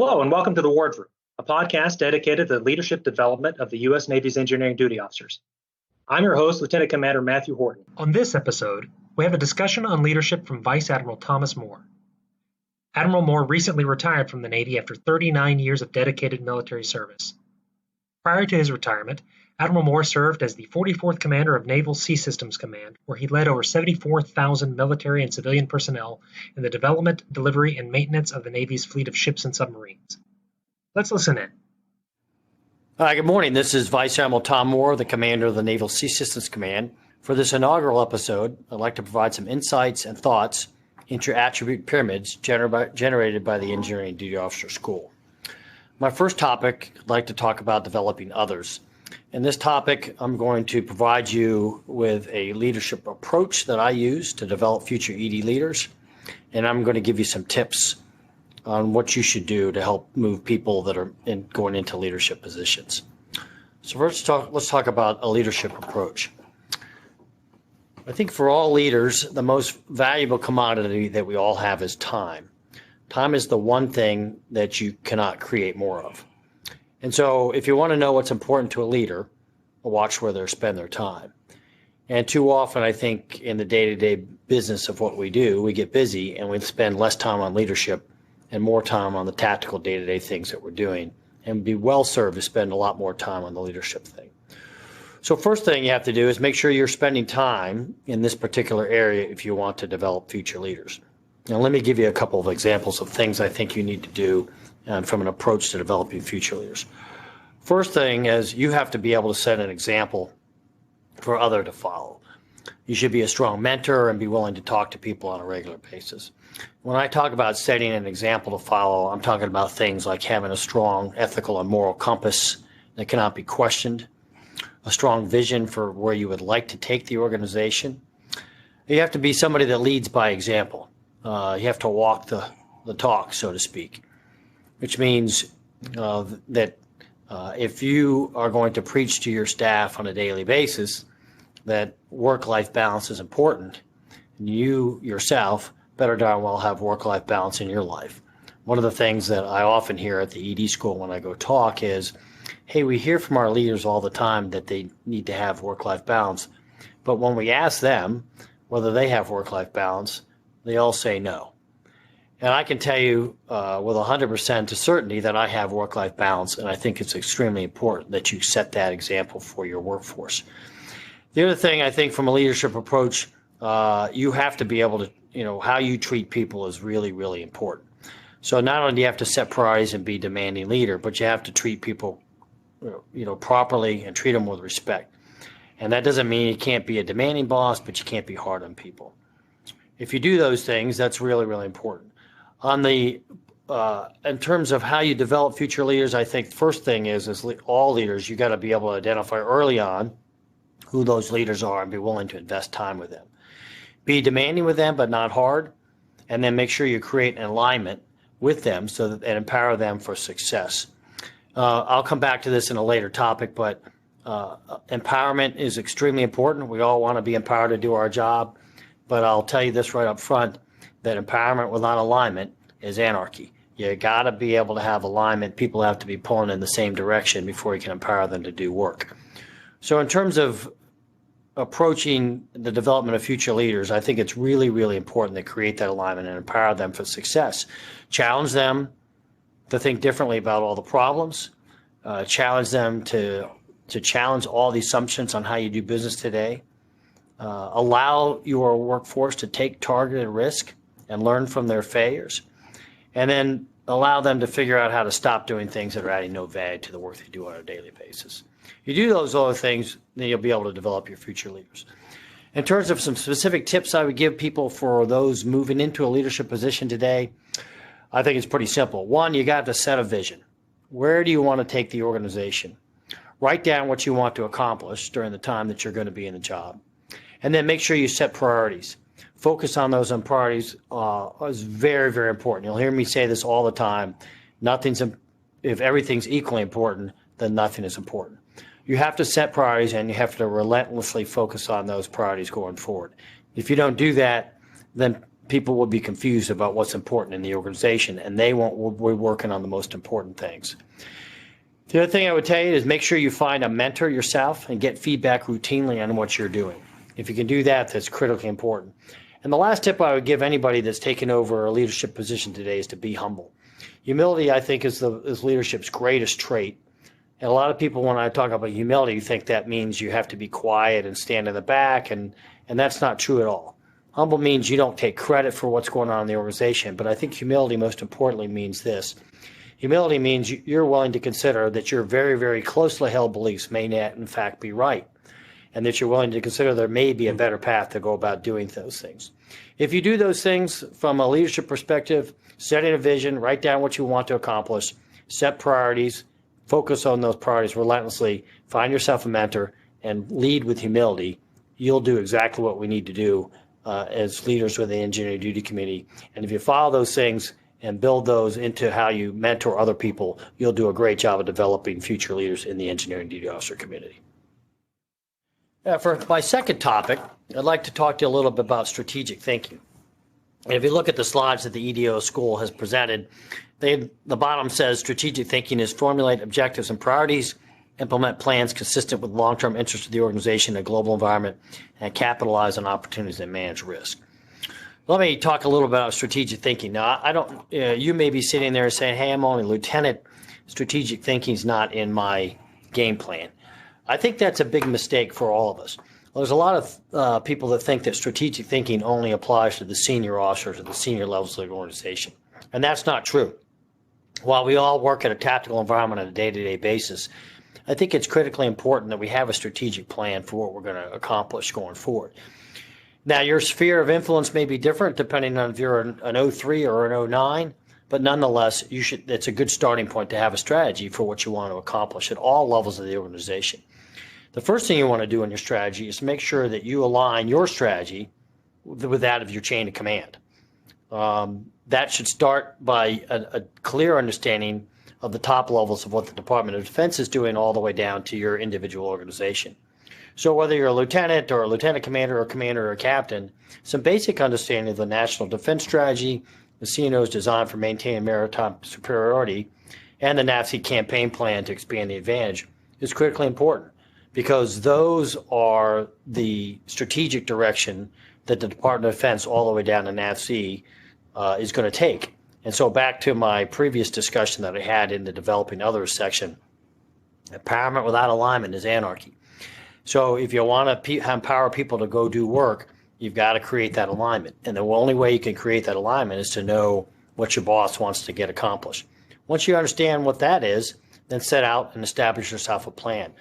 Hello, and welcome to the Wardroom, a podcast dedicated to the leadership development of the U.S. Navy's engineering duty officers. I'm your host, Lieutenant Commander Matthew Horton. On this episode, we have a discussion on leadership from Vice Admiral Thomas Moore. Admiral Moore recently retired from the Navy after 39 years of dedicated military service. Prior to his retirement, Admiral Moore served as the 44th Commander of Naval Sea Systems Command, where he led over 74,000 military and civilian personnel in the development, delivery, and maintenance of the Navy's fleet of ships and submarines. Let's listen in. Hi, good morning. This is Vice Admiral Tom Moore, the Commander of the Naval Sea Systems Command. For this inaugural episode, I'd like to provide some insights and thoughts into attribute pyramids generated by the Engineering Duty Officer School. My first topic, I'd like to talk about developing others. In this topic, I'm going to provide you with a leadership approach that I use to develop future ED leaders, and I'm going to give you some tips on what you should do to help move people that are going into leadership positions. So first, let's talk about a leadership approach. I think for all leaders, the most valuable commodity that we all have is time. Time is the one thing that you cannot create more of. And so if you want to know what's important to a leader, watch where they spend their time. And too often, I think in the day-to-day business of what we do, we get busy and we spend less time on leadership and more time on the tactical day-to-day things that we're doing, and be well served to spend a lot more time on the leadership thing. So first thing you have to do is make sure you're spending time in this particular area if you want to develop future leaders. Now let me give you a couple of examples of things I think you need to do from an approach to developing future leaders. First thing is you have to be able to set an example for others to follow. You should be a strong mentor and be willing to talk to people on a regular basis. When I talk about setting an example to follow, I'm talking about things like having a strong ethical and moral compass that cannot be questioned, a strong vision for where you would like to take the organization. You have to be somebody that leads by example. You have to walk the talk, so to speak, which means that if you are going to preach to your staff on a daily basis that work-life balance is important, you yourself better darn well have work-life balance in your life. One of the things that I often hear at the ED school when I go talk is, hey, we hear from our leaders all the time that they need to have work-life balance, but when we ask them whether they have work-life balance, they all say no. And I can tell you with 100% to certainty that I have work-life balance, and I think it's extremely important that you set that example for your workforce. The other thing I think from a leadership approach, you have to be able to, how you treat people is really, really important. So not only do you have to set priorities and be a demanding leader, but you have to treat people, properly and treat them with respect. And that doesn't mean you can't be a demanding boss, but you can't be hard on people. If you do those things, that's really, really important. On the in terms of how you develop future leaders, I think the first thing is all leaders, you got to be able to identify early on who those leaders are and be willing to invest time with them. Be demanding with them, but not hard, and then make sure you create an alignment with them so that and empower them for success. I'll come back to this in a later topic, but empowerment is extremely important. We all want to be empowered to do our job, but I'll tell you this right up front, that empowerment without alignment is anarchy. You got to be able to have alignment. People have to be pulling in the same direction before you can empower them to do work. So in terms of approaching the development of future leaders, I think it's really, really important to create that alignment and empower them for success. Challenge them to think differently about all the problems. Challenge them to challenge all the assumptions on how you do business today. Allow your workforce to take targeted risk and learn from their failures. And then allow them to figure out how to stop doing things that are adding no value to the work they do on a daily basis. You do those other things, then you'll be able to develop your future leaders. In terms of some specific tips I would give people for those moving into a leadership position today, I think it's pretty simple. One, you got to set a vision. Where do you want to take the organization? Write down what you want to accomplish during the time that you're going to be in the job. And then make sure you set priorities. Focus on those priorities is very, very important. You'll hear me say this all the time. If everything's equally important, then nothing is important. You have to set priorities and you have to relentlessly focus on those priorities going forward. If you don't do that, then people will be confused about what's important in the organization, and they won't be working on the most important things. The other thing I would tell you is make sure you find a mentor yourself and get feedback routinely on what you're doing. If you can do that, that's critically important. And the last tip I would give anybody that's taken over a leadership position today is to be humble. Humility, I think, is leadership's greatest trait. And a lot of people, when I talk about humility, think that means you have to be quiet and stand in the back, and that's not true at all. Humble means you don't take credit for what's going on in the organization, but I think humility most importantly means this. Humility means you're willing to consider that your very, very closely held beliefs may not, in fact, be right, and that you're willing to consider there may be a better path to go about doing those things. If you do those things from a leadership perspective, setting a vision, write down what you want to accomplish, set priorities, focus on those priorities relentlessly, find yourself a mentor, and lead with humility, you'll do exactly what we need to do as leaders with the Engineering Duty Committee. And if you follow those things and build those into how you mentor other people, you'll do a great job of developing future leaders in the Engineering Duty Officer community. For my second topic, I'd like to talk to you a little bit about strategic thinking. And if you look at the slides that the EDO school has presented, the bottom says strategic thinking is formulate objectives and priorities, implement plans consistent with long-term interests of the organization and global environment, and capitalize on opportunities and manage risk. Let me talk a little about strategic thinking. Now, I don't. You may be sitting there saying, "Hey, I'm only a lieutenant. Strategic thinking is not in my game plan." I think that's a big mistake for all of us. There's a lot of people that think that strategic thinking only applies to the senior officers or the senior levels of the organization, and that's not true. While we all work in a tactical environment on a day-to-day basis, I think it's critically important that we have a strategic plan for what we're going to accomplish going forward. Now, your sphere of influence may be different depending on if you're an 03 or an 09, but nonetheless, it's a good starting point to have a strategy for what you want to accomplish at all levels of the organization. The first thing you want to do in your strategy is make sure that you align your strategy with that of your chain of command. That should start by a clear understanding of the top levels of what the Department of Defense is doing all the way down to your individual organization. So whether you're a lieutenant or a lieutenant commander or a commander or a captain, some basic understanding of the National Defense Strategy, the CNO's design for maintaining maritime superiority, and the NAVSEA campaign plan to expand the advantage is critically important, because those are the strategic direction that the Department of Defense all the way down to NAVSEA is going to take. And so back to my previous discussion that I had in the developing others section, empowerment without alignment is anarchy. So if you want to empower people to go do work, you've got to create that alignment. And the only way you can create that alignment is to know what your boss wants to get accomplished. Once you understand what that is, then set out and establish yourself a plan.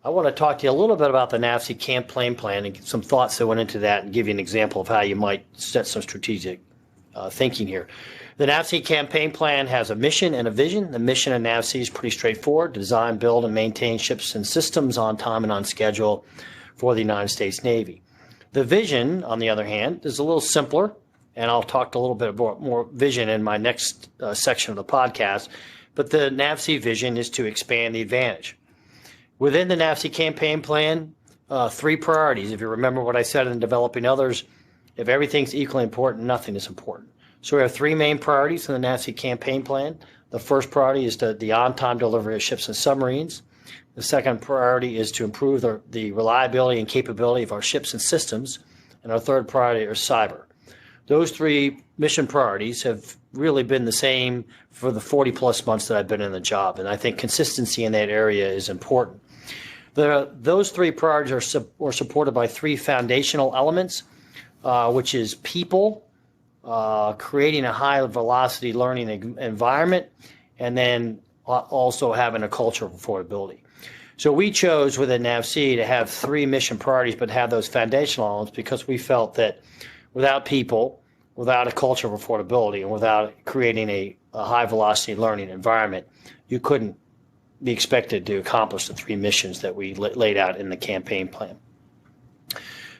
I want to talk to you a little bit about the NAVSEA campaign plan and get some thoughts that went into that and give you an example of how you might set some strategic thinking here. The NAVSEA campaign plan has a mission and a vision. The mission of NAVSEA is pretty straightforward: design, build, and maintain ships and systems on time and on schedule for the United States Navy. The vision, on the other hand, is a little simpler, and I'll talk a little bit more vision in my next section of the podcast, but the NAVSEA vision is to expand the advantage. Within the NAVSEA campaign plan, 3 priorities. If you remember what I said in developing others, if everything's equally important, nothing is important. So we have 3 main priorities in the NAVSEA campaign plan. The first priority is the on-time delivery of ships and submarines. The second priority is to improve the reliability and capability of our ships and systems. And our third priority is cyber. Those 3 mission priorities have really been the same for the 40-plus months that I've been in the job, and I think consistency in that area is important. Those 3 priorities are supported by 3 foundational elements, which is people, creating a high-velocity learning environment, and then also having a culture of affordability. So we chose within NAVSEA to have 3 mission priorities, but have those foundational elements because we felt that without people, without a culture of affordability, and without creating a high-velocity learning environment, you couldn't be expected to accomplish the 3 missions that we laid out in the campaign plan.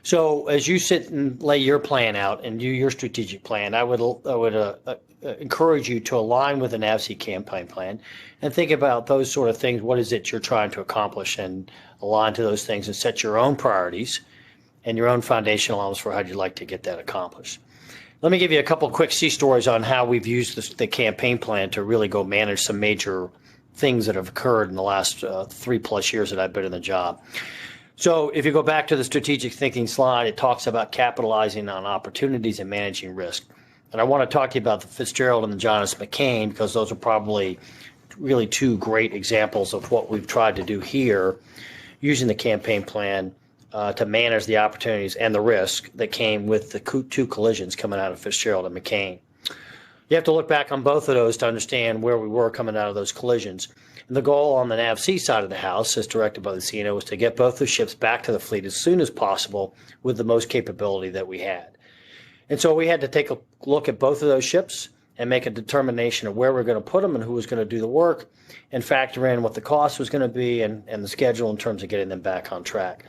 So as you sit and lay your plan out and do your strategic plan, I would encourage you to align with the NAVSEA campaign plan and think about those sort of things. What is it you're trying to accomplish, and align to those things and set your own priorities and your own foundational elements for how you'd like to get that accomplished. Let me give you a couple quick sea stories on how we've used the campaign plan to really go manage some major things that have occurred in the last 3+ years that I've been in the job. So if you go back to the strategic thinking slide, it talks about capitalizing on opportunities and managing risk. And I want to talk to you about the Fitzgerald and the Jonas McCain because those are probably really two great examples of what we've tried to do here using the campaign plan to manage the opportunities and the risk that came with the two collisions coming out of Fitzgerald and McCain. You have to look back on both of those to understand where we were coming out of those collisions. And the goal on the Nav Sea side of the house, as directed by the CNO, was to get both the ships back to the fleet as soon as possible with the most capability that we had. And so we had to take a look at both of those ships and make a determination of where we're going to put them and who was going to do the work and factor in what the cost was going to be and the schedule in terms of getting them back on track.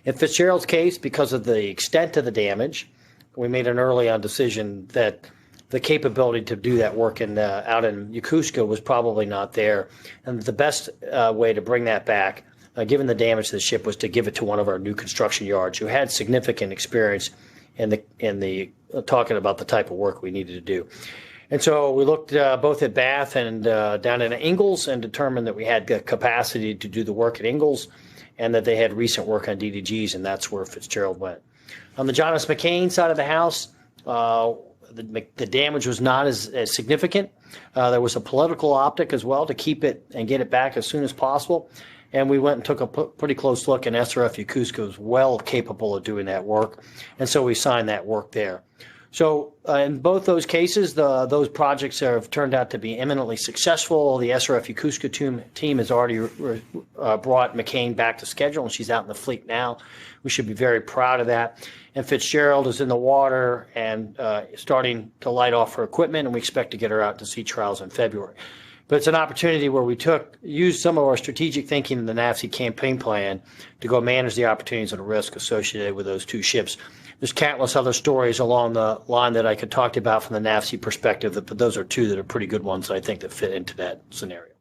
In Fitzgerald's case, because of the extent of the damage, we made an early on decision that the capability to do that work out in Yokosuka was probably not there. And the best way to bring that back, given the damage to the ship, was to give it to one of our new construction yards who had significant experience in the talking about the type of work we needed to do. And so we looked both at Bath and down in Ingalls and determined that we had the capacity to do the work at Ingalls and that they had recent work on DDGs, and that's where Fitzgerald went. On the Jonas McCain side of the house, the damage was not as significant. There was a political optic as well to keep it and get it back as soon as possible. And we went and took a pretty close look, and SRF Yokosuka was well capable of doing that work. And so we signed that work there. So in both those cases, those projects have turned out to be eminently successful. The SRF Yokosuka team has already brought McCain back to schedule, and she's out in the fleet now. We should be very proud of that. And Fitzgerald is in the water and starting to light off her equipment, and we expect to get her out to sea trials in February. But it's an opportunity where we used some of our strategic thinking in the Nav Sea campaign plan to go manage the opportunities and the risk associated with those two ships. There's countless other stories along the line that I could talk to you about from the Nav Sea perspective, but those are two that are pretty good ones, I think, that fit into that scenario.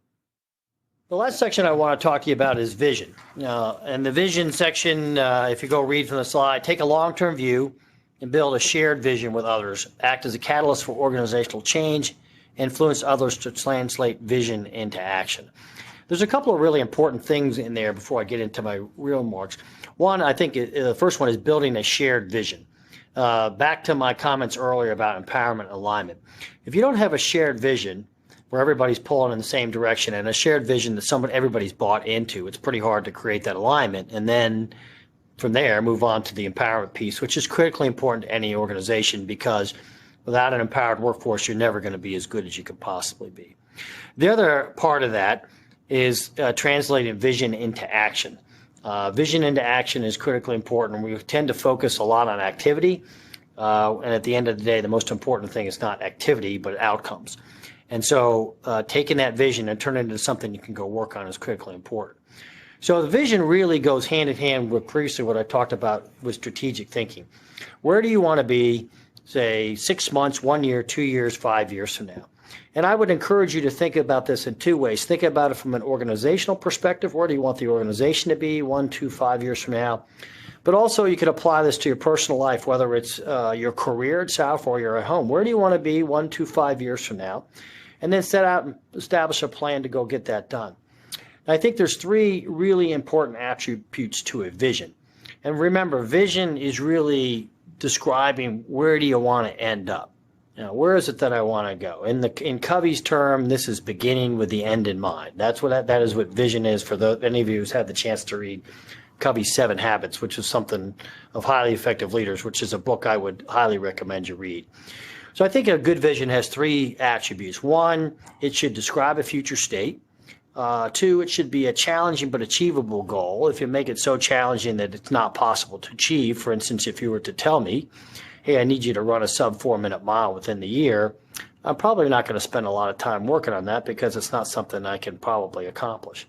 The last section I want to talk to you about is vision. And the vision section, if you go read from the slide, take a long-term view and build a shared vision with others, act as a catalyst for organizational change, influence others to translate vision into action. There's a couple of really important things in there before I get into my real remarks. One, I think the first one is building a shared vision. Back to my comments earlier about empowerment and alignment. If you don't have a shared vision where everybody's pulling in the same direction and a shared vision that everybody's bought into, it's pretty hard to create that alignment. And then from there, move on to the empowerment piece, which is critically important to any organization because without an empowered workforce, you're never going to be as good as you could possibly be. The other part of that is translating vision into action. Vision into action is critically important. We tend to focus a lot on activity, and at the end of the day, the most important thing is not activity, but outcomes. And so taking that vision and turning it into something you can go work on is critically important. So the vision really goes hand in hand with previously what I talked about with strategic thinking. Where do you want to be, say, 6 months, 1 year, 2 years, 5 years from now? And I would encourage you to think about this in two ways. Think about it from an organizational perspective. Where do you want the organization to be 1, 2, 5 years from now? But also you could apply this to your personal life, whether it's your career itself or you're at home. Where do you want to be 1, 2, 5 years from now? And then set out and establish a plan to go get that done. And I think there's 3 really important attributes to a vision. And remember, vision is really describing where do you want to end up. Now, where is it that I want to go? In Covey's term, this is beginning with the end in mind. That is what vision is for any of you who's had the chance to read Covey's 7 Habits, which is something of highly effective leaders, which is a book I would highly recommend you read. So I think a good vision has 3 attributes. 1, it should describe a future state. 2, it should be a challenging but achievable goal. If you make it so challenging that it's not possible to achieve, for instance, if you were to tell me, hey, I need you to run a sub 4-minute mile within the year, I'm probably not going to spend a lot of time working on that because it's not something I can probably accomplish.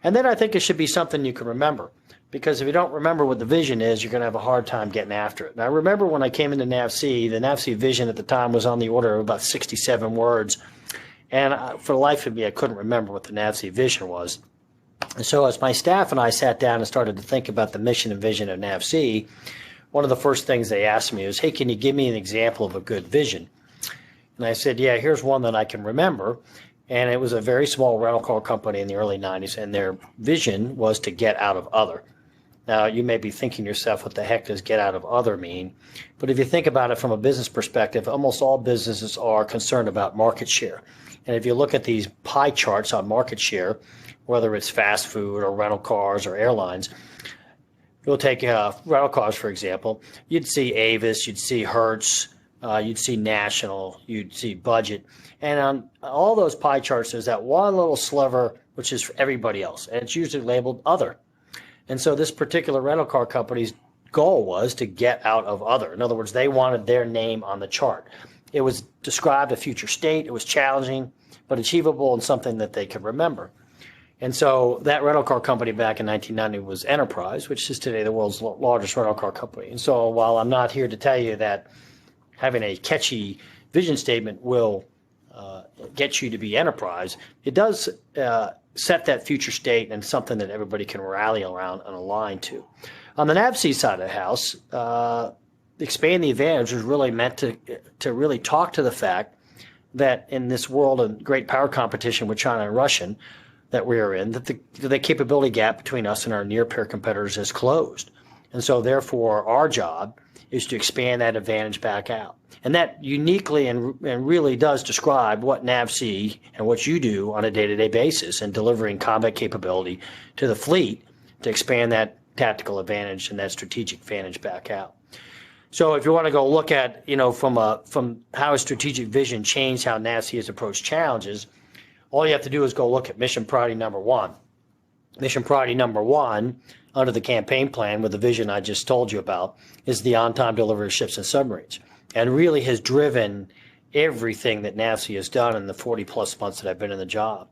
And then I think it should be something you can remember, because if you don't remember what the vision is, you're going to have a hard time getting after it. Now, I remember when I came into Nav Sea, the Nav Sea vision at the time was on the order of about 67 words. And for the life of me, I couldn't remember what the Nav Sea vision was. And so as my staff and I sat down and started to think about the mission and vision of Nav Sea, one of the first things they asked me is, hey, can you give me an example of a good vision? And I said, yeah, here's one that I can remember. And it was a very small rental car company in the early 90s, and their vision was to get out of other. Now, you may be thinking to yourself, what the heck does get out of other mean? But if you think about it from a business perspective, almost all businesses are concerned about market share. And if you look at these pie charts on market share, whether it's fast food or rental cars or airlines, you'll take rental cars, for example, you'd see Avis, you'd see Hertz, you'd see National, you'd see Budget. And on all those pie charts, there's that one little sliver, which is for everybody else. And it's usually labeled other. And so this particular rental car company's goal was to get out of other. In other words, they wanted their name on the chart. It was described a future state. It was challenging, but achievable and something that they could remember. And so that rental car company back in 1990 was Enterprise, which is today the world's largest rental car company. And so while I'm not here to tell you that having a catchy vision statement will get you to be Enterprise, it does set that future state and something that everybody can rally around and align to. On the Nav Sea side of the house, expand the advantage was really meant to really talk to the fact that in this world of great power competition with China and Russia that we are in, that the capability gap between us and our near-peer competitors is closed. And so therefore our job is to expand that advantage back out. And that uniquely and really does describe what NAVSEA and what you do on a day-to-day basis in delivering combat capability to the fleet to expand that tactical advantage and that strategic advantage back out. So if you want to go look at, from how a strategic vision changed how NAVSEA has approached challenges, all you have to do is go look at mission priority number one. Mission priority number one under the campaign plan with the vision I just told you about is the on-time delivery of ships and submarines, and really has driven everything that NAVSEA has done in the 40-plus months that I've been in the job.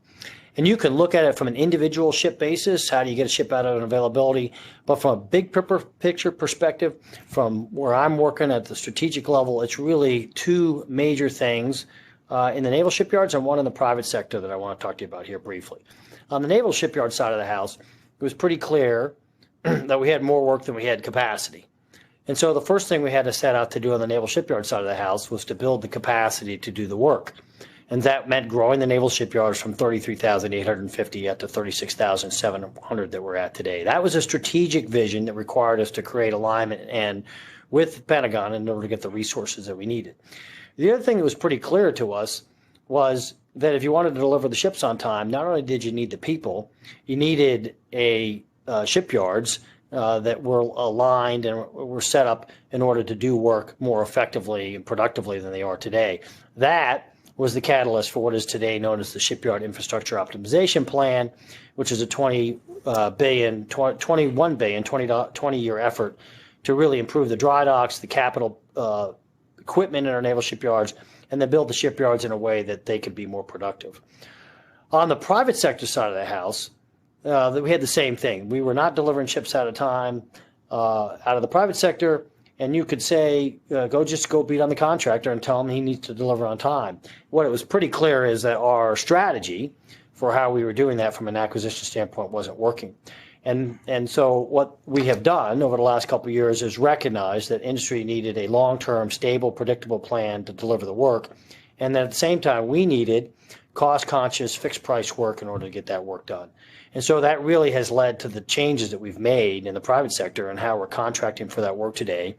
And you can look at it from an individual ship basis, how do you get a ship out of availability, but from a big picture perspective, from where I'm working at the strategic level, it's really two major things in the naval shipyards and one in the private sector that I want to talk to you about here briefly. On the naval shipyard side of the house, it was pretty clear that we had more work than we had capacity. And so the first thing we had to set out to do on the naval shipyard side of the house was to build the capacity to do the work. And that meant growing the naval shipyards from 33,850 up to 36,700 that we're at today. That was a strategic vision that required us to create alignment and with the Pentagon in order to get the resources that we needed. The other thing that was pretty clear to us was that if you wanted to deliver the ships on time, not only did you need the people, you needed shipyards that were aligned and were set up in order to do work more effectively and productively than they are today. That was the catalyst for what is today known as the Shipyard Infrastructure Optimization Plan, which is a 20-year effort to really improve the dry docks, the capital equipment in our naval shipyards, and then build the shipyards in a way that they could be more productive. On the private sector side of the house, we had the same thing. We were not delivering ships at a time out of the private sector, and you could say, go beat on the contractor and tell him he needs to deliver on time. What it was pretty clear is that our strategy for how we were doing that from an acquisition standpoint wasn't working. And so what we have done over the last couple of years is recognize that industry needed a long-term, stable, predictable plan to deliver the work. And then at the same time, we needed cost-conscious, fixed-price work in order to get that work done. And so that really has led to the changes that we've made in the private sector and how we're contracting for that work today,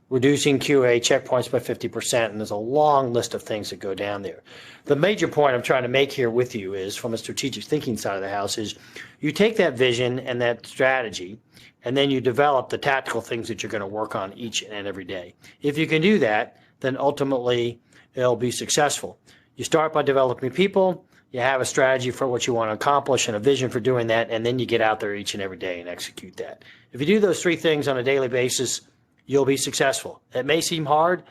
reducing QA checkpoints by 50%, and there's a long list of things that go down there. The major point I'm trying to make here with you is, from a strategic thinking side of the house, is you take that vision and that strategy, and then you develop the tactical things that you're going to work on each and every day. If you can do that, then ultimately it'll be successful. You start by developing people, you have a strategy for what you want to accomplish and a vision for doing that, and then you get out there each and every day and execute that. If you do those three things on a daily basis, you'll be successful. It may seem hard,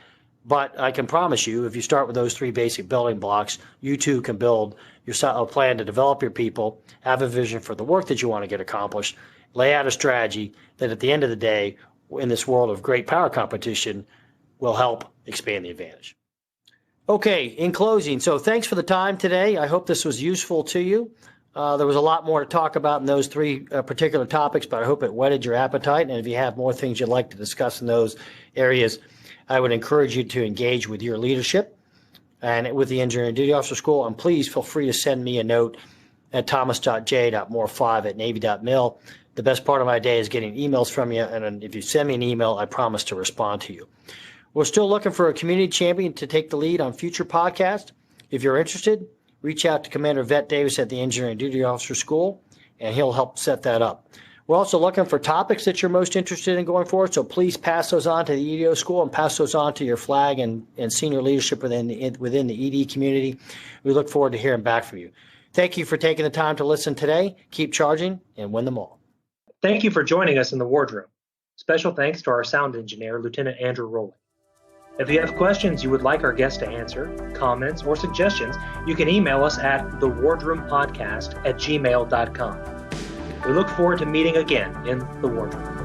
but I can promise you, if you start with those three basic building blocks, you too can build a plan to develop your people, have a vision for the work that you want to get accomplished, lay out a strategy that at the end of the day, in this world of great power competition, will help expand the advantage. Okay, in closing, so thanks for the time today. I hope this was useful to you. There was a lot more to talk about in those three particular topics, but I hope it whetted your appetite. And if you have more things you'd like to discuss in those areas, I would encourage you to engage with your leadership and with the Engineering Duty Officer School. And please feel free to send me a note at thomas.j.moore5@navy.mil. The best part of my day is getting emails from you, and if you send me an email, I promise to respond to you. We're still looking for a community champion to take the lead on future podcasts. If you're interested, reach out to Commander Vet Davis at the Engineering Duty Officer School, and he'll help set that up. We're also looking for topics that you're most interested in going forward, so please pass those on to the EDO school and pass those on to your flag and senior leadership within the ED community. We look forward to hearing back from you. Thank you for taking the time to listen today. Keep charging and win them all. Thank you for joining us in the Wardroom. Special thanks to our sound engineer, Lieutenant Andrew Rowley. If you have questions you would like our guest to answer, comments, or suggestions, you can email us at thewardroompodcast@gmail.com. We look forward to meeting again in the Wardroom.